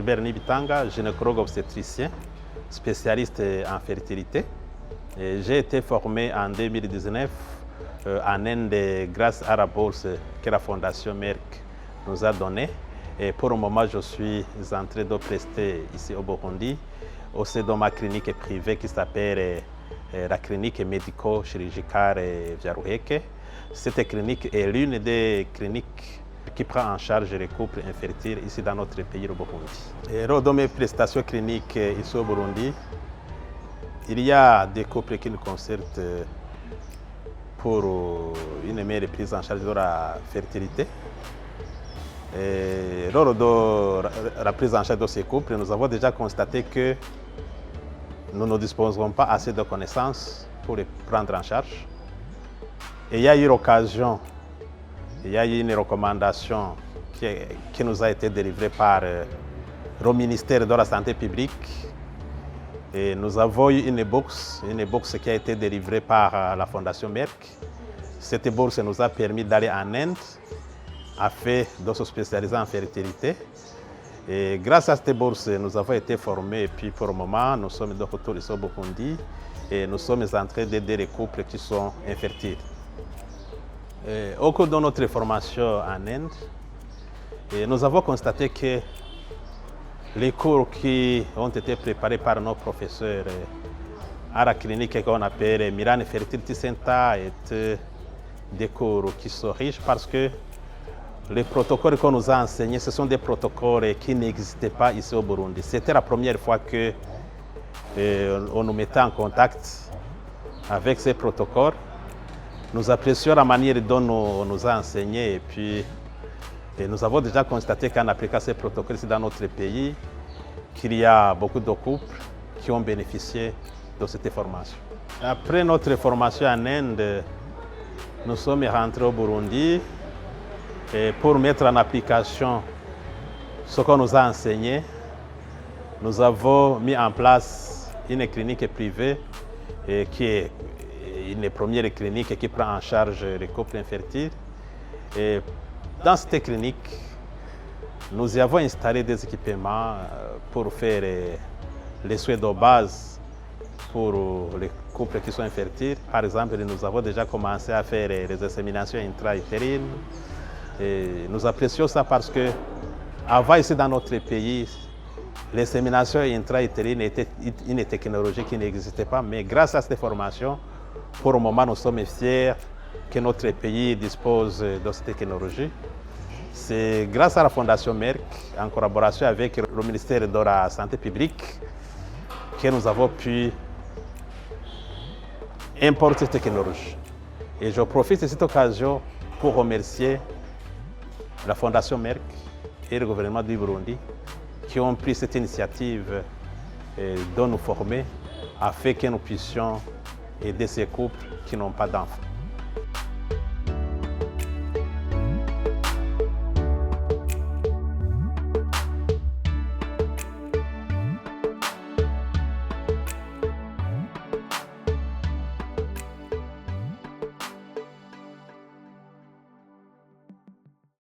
Gilbert Nibitanga, gynécologue obstétricien, spécialiste en fertilité. J'ai été formé en 2019 en Inde grâce à la bourse que la Fondation Merck nous a donnée. Et pour le moment, je suis en train de prester ici au Burundi, au sein de ma clinique privée qui s'appelle la clinique médico-chirurgicale Vyaruheke. Cette clinique est l'une des cliniques qui prend en charge les couples infertiles ici dans notre pays, le Burundi. Et lors de mes prestations cliniques ici au Burundi, il y a des couples qui nous concertent pour une meilleure prise en charge de la fertilité. Et lors de la prise en charge de ces couples, nous avons déjà constaté que nous ne disposerons pas assez de connaissances pour les prendre en charge. Et il y a eu l'occasion, il y a eu une recommandation qui nous a été délivrée par le ministère de la Santé publique. Et nous avons eu une bourse qui a été délivrée par la Fondation Merck. Cette bourse nous a permis d'aller en Inde afin de se spécialiser en fertilité. Et grâce à cette bourse, nous avons été formés. Et puis pour le moment, nous sommes de retour ici au Burundi et nous sommes en train d'aider les couples qui sont infertiles. Au cours de notre formation en Inde, nous avons constaté que les cours qui ont été préparés par nos professeurs à la clinique qu'on appelle Miran Fertility Center étaient des cours qui sont riches parce que les protocoles qu'on nous a enseignés, ce sont des protocoles qui n'existaient pas ici au Burundi. C'était la première fois qu'on nous mettait en contact avec ces protocoles. Nous apprécions la manière dont on nous a enseigné et nous avons déjà constaté qu'en appliquant ces protocoles ici dans notre pays, qu'il y a beaucoup de couples qui ont bénéficié de cette formation. Après notre formation en Inde, nous sommes rentrés au Burundi pour mettre en application ce qu'on nous a enseigné. Nous avons mis en place une clinique privée qui est une première clinique qui prend en charge les couples infertiles. Et dans cette clinique, nous y avons installé des équipements pour faire les soins de base pour les couples qui sont infertiles. Par exemple, nous avons déjà commencé à faire les inséminations intra-utérines. Et nous apprécions ça parce que avant, ici dans notre pays, l'insémination intra-utérine était une technologie qui n'existait pas. Mais grâce à cette formation, pour le moment, nous sommes fiers que notre pays dispose de cette technologie. C'est grâce à la Fondation Merck, en collaboration avec le ministère de la Santé publique, que nous avons pu importer cette technologie. Et je profite de cette occasion pour remercier la Fondation Merck et le gouvernement du Burundi qui ont pris cette initiative de nous former afin que nous puissions aider ces couples qui n'ont pas d'enfants.